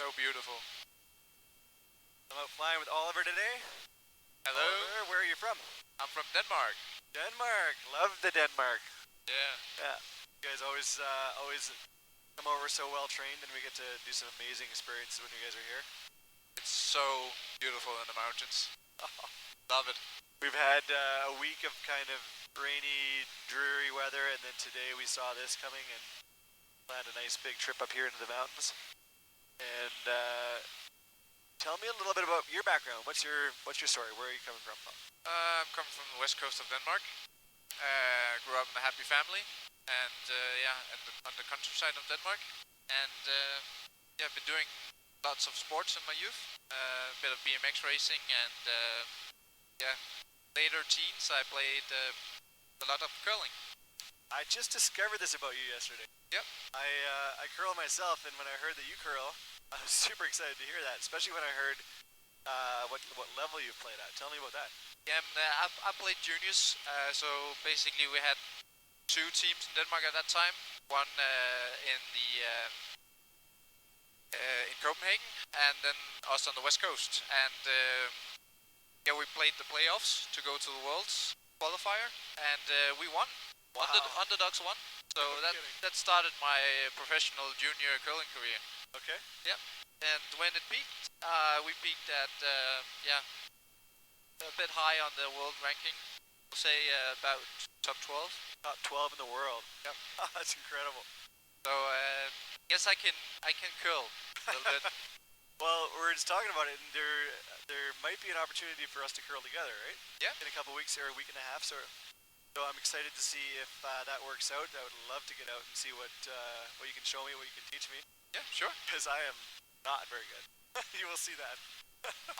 So beautiful. I'm out flying with Oliver today. Hello. Oliver, where are you from? I'm from Denmark. Denmark. Love the Denmark. Yeah. Yeah. You guys always come over so well trained, and we get to do some amazing experiences when you guys are here. It's so beautiful in the mountains. Love it. We've had a week of kind of rainy, dreary weather, and then today we saw this coming and planned a nice big trip up here into the mountains. And tell me a little bit about your background. What's your story? Where are you coming from? I'm coming from the west coast of Denmark. Grew up in a happy family, and on the countryside of Denmark. And I've been doing lots of sports in my youth. A bit of BMX racing, and later teens I played a lot of curling. I just discovered this about you yesterday. Yep. I curl myself, and when I heard that you curl, I was super excited to hear that, especially when I heard what level you played at. Tell me about that. Yeah, I played juniors, so basically we had two teams in Denmark at that time. One in Copenhagen, and then us on the west coast. And we played the playoffs to go to the Worlds qualifier, and we won. Wow. Underdogs won. So that started my professional junior curling career. Okay. Yep. And when it peaked, we peaked at a bit high on the world ranking. We'll say about top 12. Top 12 in the world. Yep. That's incredible. So yes, I can curl a little bit. Well, we're just talking about it, and there might be an opportunity for us to curl together, right? Yeah. In a couple weeks or a week and a half, sort of. So I'm excited to see if that works out. I would love to get out and see what you can show me, what you can teach me. Yeah, sure. Because I am not very good. You will see that.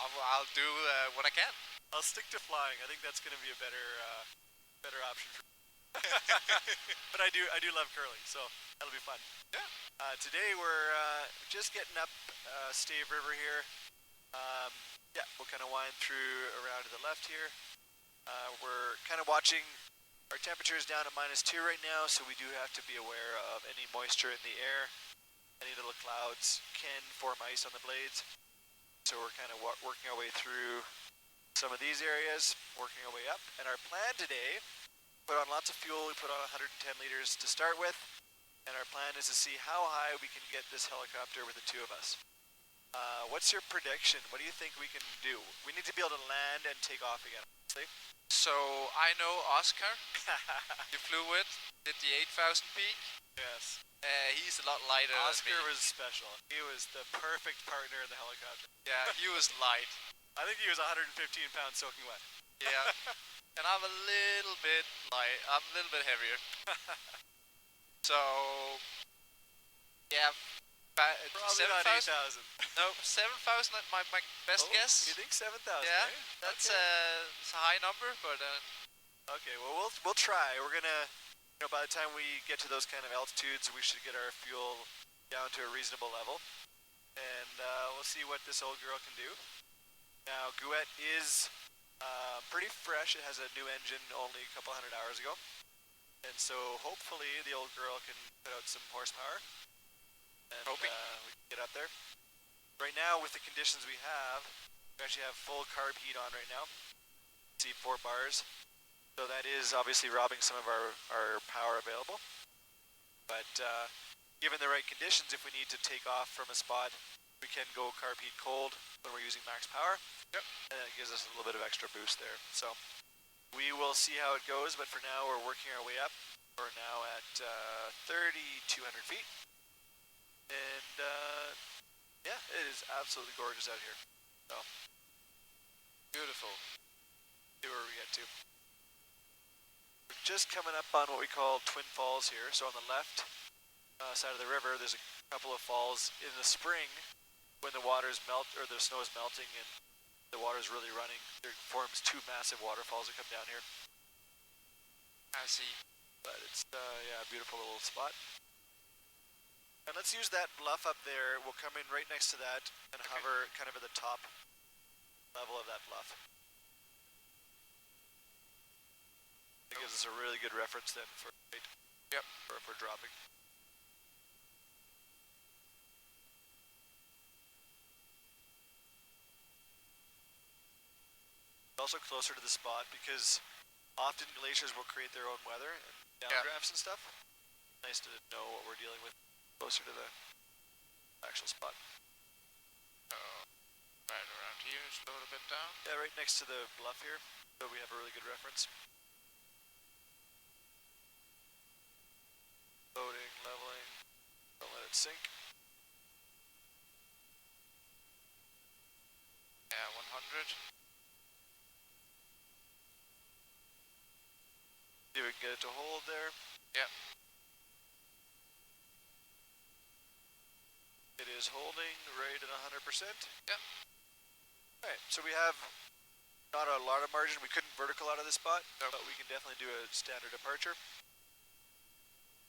I'll do what I can. I'll stick to flying. I think that's going to be a better option for me. But I do love curling, so that'll be fun. Yeah. Today we're just getting up Stave River here. We'll kind of wind through around to the left here. We're kind of watching. Our temperature is down at -2 right now, so we do have to be aware of any moisture in the air. Any little clouds can form ice on the blades. So we're kind of working our way through some of these areas, working our way up. And our plan today, put on lots of fuel. We put on 110 liters to start with. And our plan is to see how high we can get this helicopter with the two of us. What's your prediction? What do you think we can do? We need to be able to land and take off again, obviously. So I know Oscar. You flew with, did the 8,000 peak. Yes. He's a lot lighter than me. Oscar was special. He was the perfect partner in the helicopter. Yeah, he was light. I think he was 115 pounds soaking wet. Yeah. And I'm a little bit light. I'm a little bit heavier. So, yeah. Probably not 8,000. No, 7,000 my best guess. You think 7,000? Yeah, eh? that's Okay. it's a high number, but Okay, well we'll try. We're gonna, by the time we get to those kind of altitudes, we should get our fuel down to a reasonable level, and we'll see what this old girl can do. Now, Gouette is pretty fresh. It has a new engine only a couple hundred hours ago, and so hopefully the old girl can put out some horsepower. And hoping we can get up there. Right now, with the conditions we actually have full carb heat on right now. See 4 bars. So that is obviously robbing some of our power available. But given the right conditions, if we need to take off from a spot, we can go carb heat cold when we're using max power. Yep. And it gives us a little bit of extra boost there. So we will see how it goes, but for now we're working our way up. We're now at 3,200 feet. And it is absolutely gorgeous out here. So beautiful. See where we get to. We're just coming up on what we call Twin Falls here. So on the left side of the river, there's a couple of falls in the spring when the waters melt or the snow is melting and the water is really running. There forms 2 massive waterfalls that come down here. I see. But it's a beautiful little spot. And let's use that bluff up there. We'll come in right next to that and hover kind of at the top level of that bluff. It gives us a really good reference then for for if we're dropping. also closer to the spot because often glaciers will create their own weather and downdrafts and stuff. Nice to know what we're dealing with closer to the actual spot. Right around here, slow it a bit down. Yeah, right next to the bluff here, so we have a really good reference. Loading, leveling, don't let it sink. Yeah, 100. See if we can get it to hold there. Yep. It is holding right at 100%. Yep. Alright, so we have not a lot of margin. We couldn't vertical out of this spot, Nope. but we can definitely do a standard departure.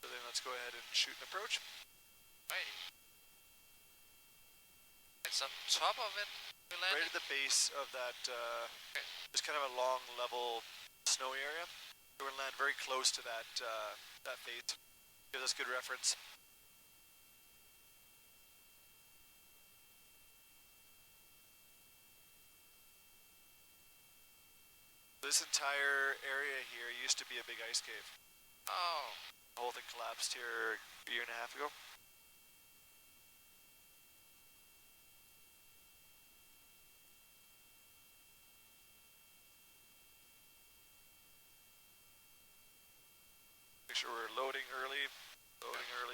So then let's go ahead and shoot an approach. Right. It's on top of it. We're landing. Right at the base of that, there's kind of a long, level, snowy area. We're gonna land very close to that that face. Gives us good reference. This entire area here used to be a big ice cave. Oh. The whole thing collapsed here a year and a half ago. Make sure we're loading early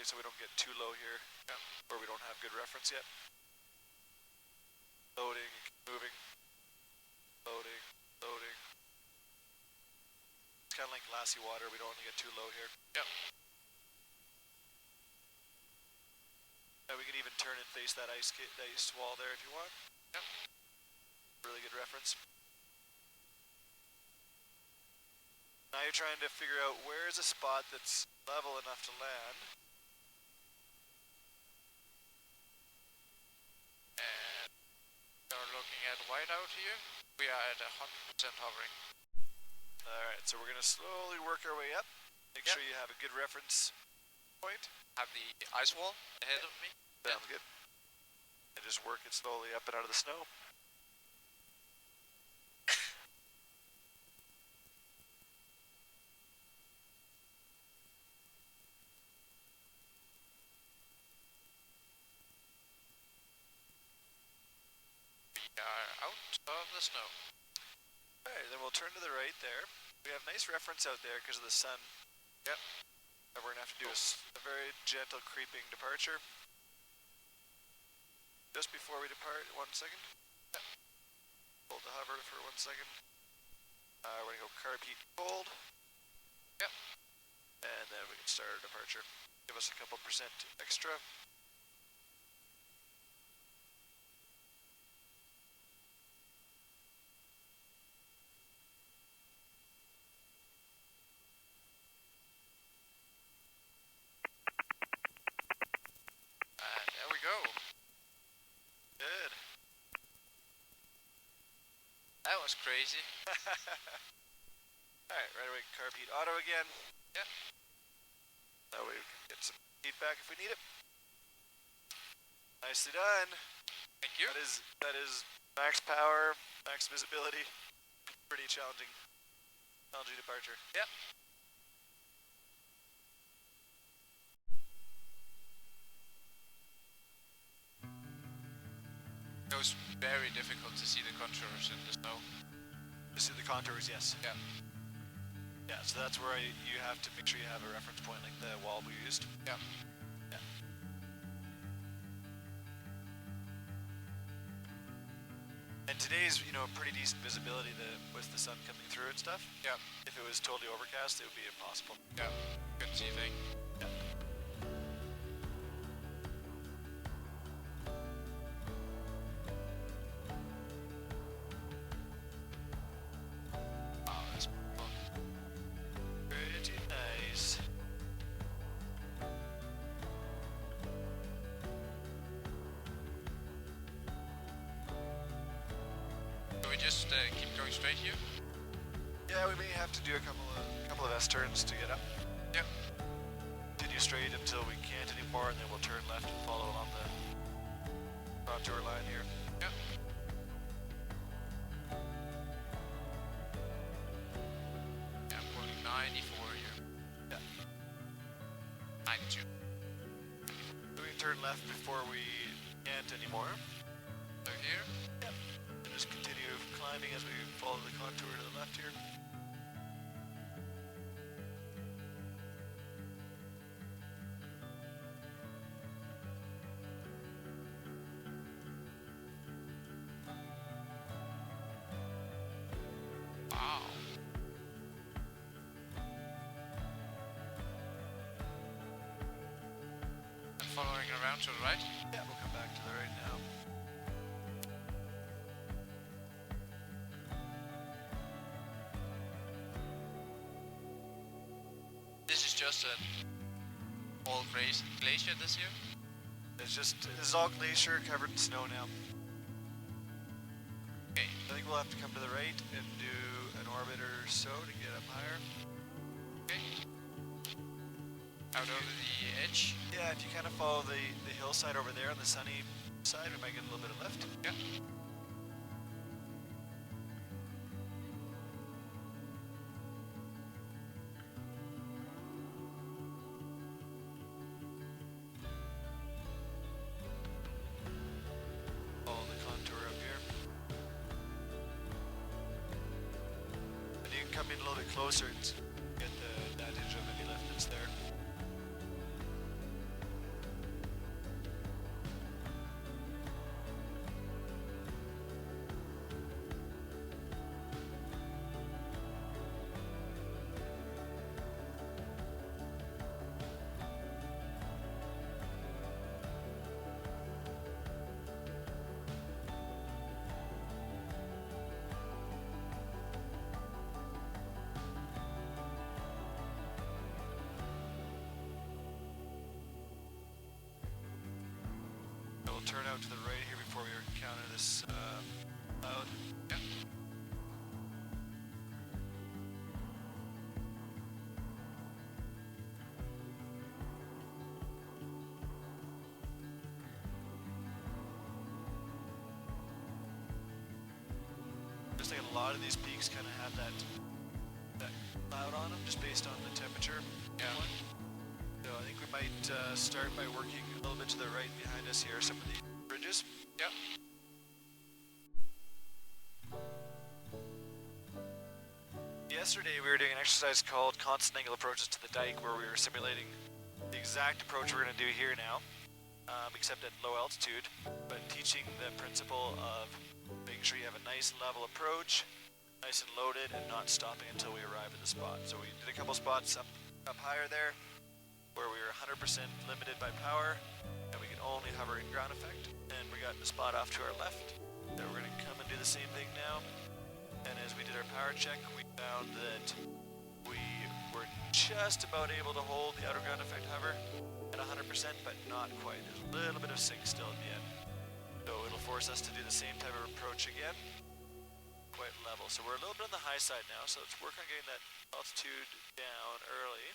so we don't get too low here, or we don't have good reference yet. Loading, moving, loading, loading. It's kind of like glassy water, we don't want to get too low here. Yep. And we can even turn and face that ice wall there if you want. Yep. Really good reference. Now you're trying to figure out where's a spot that's level enough to land. And we're looking at whiteout here. We are at 100% hovering. Alright, so we're going to slowly work our way up. Make sure you have a good reference point. Have the ice wall ahead of me. Sounds good. And just work it slowly up and out of the snow. We are out of the snow. Alright, then we'll turn to the right there. We have nice reference out there because of the sun. Yep. And we're going to have to do a very gentle creeping departure. Just before we depart, 1 second. Yep. Hold the hover for 1 second. We're going to go carb heat cold. Yep. And then we can start our departure. Give us a couple percent extra. And there we go. Good. That was crazy. Alright, right away, carb heat auto again. Yep. That way we can get some feedback if we need it. Nicely done. Thank you. That is max power, max visibility. Pretty challenging departure. Yep. It was very difficult to see the contours in the snow. To see the contours, yes. Yeah. Yeah, so that's where you have to make sure you have a reference point like the wall we used. Yeah. Yeah. And today's, pretty decent visibility with the sun coming through and stuff. Yeah. If it was totally overcast, it would be impossible. Yeah. Couldn't see a thing. Yeah. Wow, that's cool. Pretty nice. So we just keep going straight here? Yeah, we may have to do a couple of S-turns to get up. Yep. Continue straight until we can't anymore, and then we'll turn left and follow along the contour line here. Yep. 94 here. Yeah. 92. So we can turn left before we can't anymore. So here. Yep. And just continue climbing as we follow the contour to the left here. Wow. And following around to the right. Yeah, we'll come back to the right now. This is just an old glacier this year. This is all glacier covered in snow now. Okay. I think we'll have to come to the right and do an orbit or so to get up higher. Okay. Out over the edge. Yeah, if you kind of follow the hillside over there on the sunny side, we might get a little bit of lift. Yeah. Follow the contour up here. And you can come in a little bit closer and get the advantage of any lift that's there. We'll turn out to the right here before we encounter this cloud. Yeah. Just like a lot of these peaks kind of have that cloud on them, just based on the temperature. Yeah. So I think we might start by working a little bit to the right behind us here, some of these bridges. Yeah. Yesterday we were doing an exercise called constant angle approaches to the dike, where we were simulating the exact approach we're going to do here now, except at low altitude, but teaching the principle of making sure you have a nice level approach, nice and loaded, and not stopping until we arrive at the spot. So we did a couple spots up higher there, where we were 100% limited by power, and we could only hover in ground effect. And we got the spot off to our left, that we're going to come and do the same thing now. And as we did our power check, we found that we were just about able to hold the outer ground effect hover at 100%, but not quite. There's a little bit of sink still at the end. So it'll force us to do the same type of approach again, quite level. So we're a little bit on the high side now, so let's work on getting that altitude down early.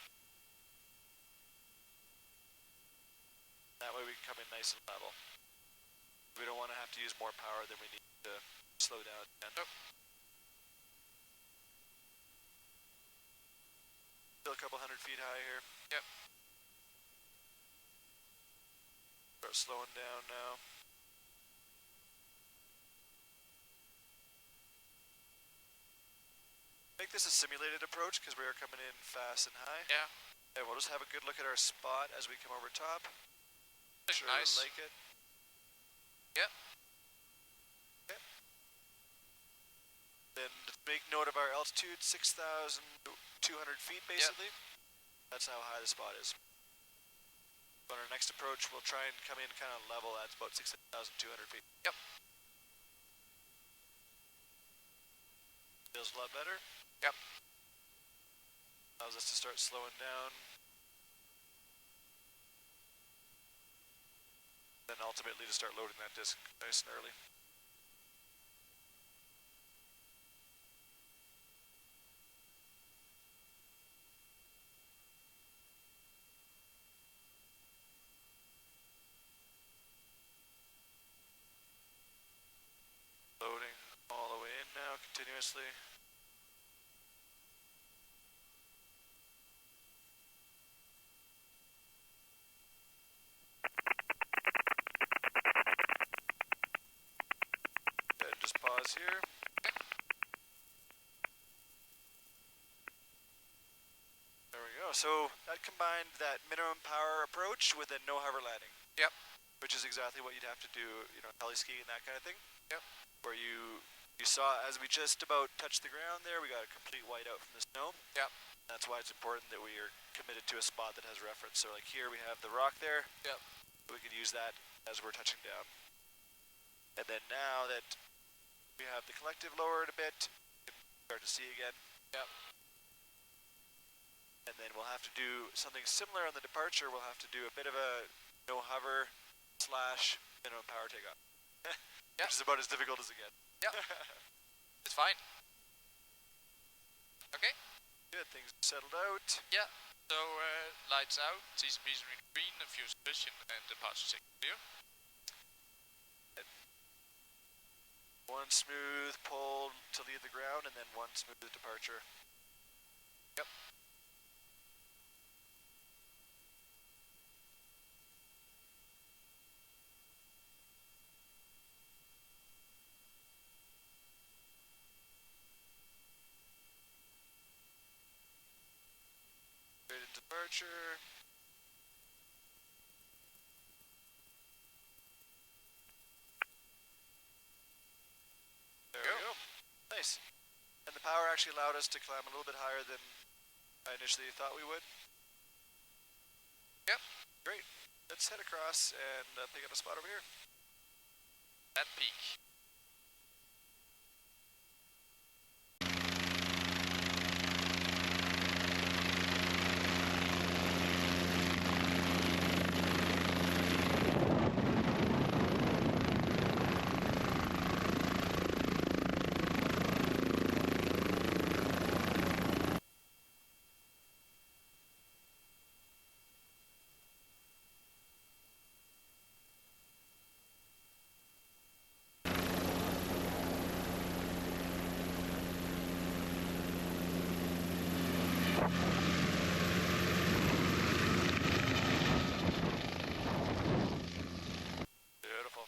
That way we can come in nice and level. We don't want to have to use more power than we need to slow down again. Nope. Still a couple hundred feet high here. Yep. Start slowing down now. Make this a simulated approach because we are coming in fast and high. Yeah. And we'll just have a good look at our spot as we come over top. Looks Sure, nice. like it. Yep. Okay. Then make note of our altitude, 6,200 feet basically. Yep. That's how high the spot is. On our next approach, we'll try and come in kind of level at about 6,200 feet. Yep. Feels a lot better. Yep. Allows us to start slowing down. Then ultimately to start loading that disc nice and early. Loading all the way in now continuously. this here. There we go. So that combined that minimum power approach with a no hover landing. Yep. Which is exactly what you'd have to do, you know, heli ski and that kind of thing. Yep. Where you saw as we just about touched the ground there, we got a complete whiteout from the snow. Yep. That's why it's important that we are committed to a spot that has reference. So like here we have the rock there. Yep. We can use that as we're touching down. And then now that we have the collective lowered a bit, we can start to see again. Yep. And then we'll have to do something similar on the departure. We'll have to do a bit of a no hover / minimum power takeoff. Yep. Which is about as difficult as it gets. Yep. It's fine. Okay. Good, things settled out. Yeah. So lights out, season reason green, a fuel position, and departure signal clear. One smooth pull to leave the ground, and then one smooth departure. Yep. Straight into departure. There we go. Nice. And the power actually allowed us to climb a little bit higher than I initially thought we would. Yep. Great. Let's head across and pick up a spot over here. That peak. Beautiful.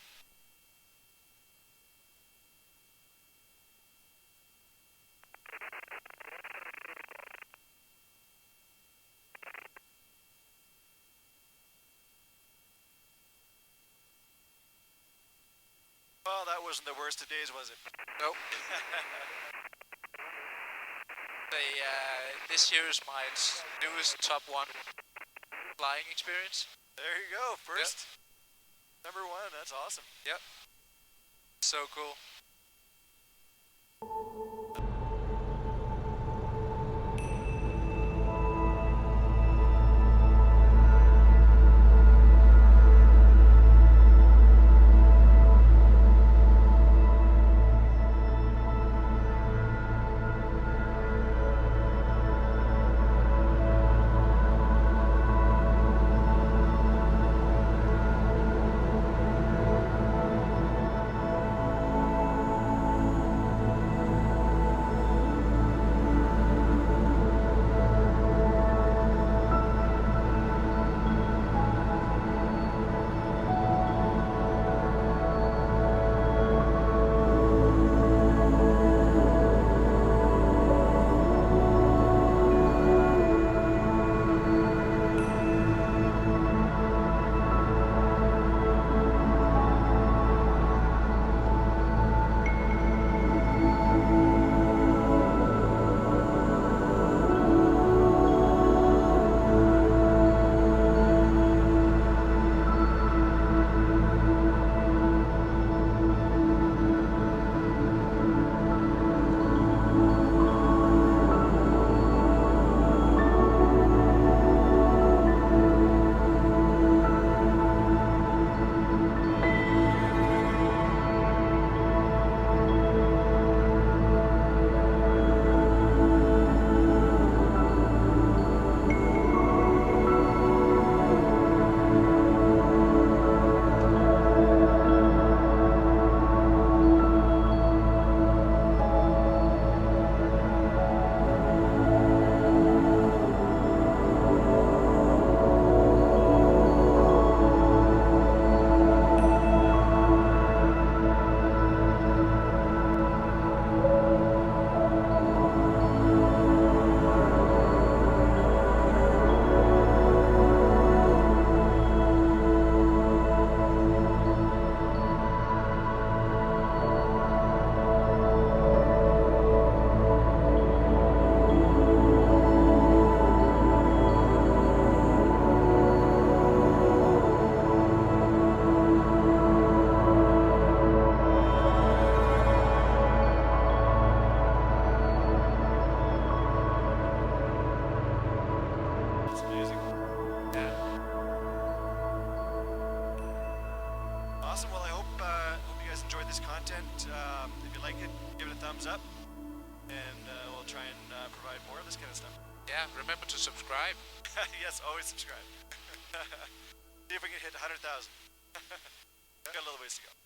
Well, that wasn't the worst of days, was it? Nope. This year is my newest top 1 flying experience. There you go. First. Yep. Number 1. That's awesome. Yep. So cool. content. If you like it, give it a thumbs up, and we'll try and provide more of this kind of stuff. Yeah, remember to subscribe. Yes, always subscribe. See if we can hit 100,000. Got a little ways to go.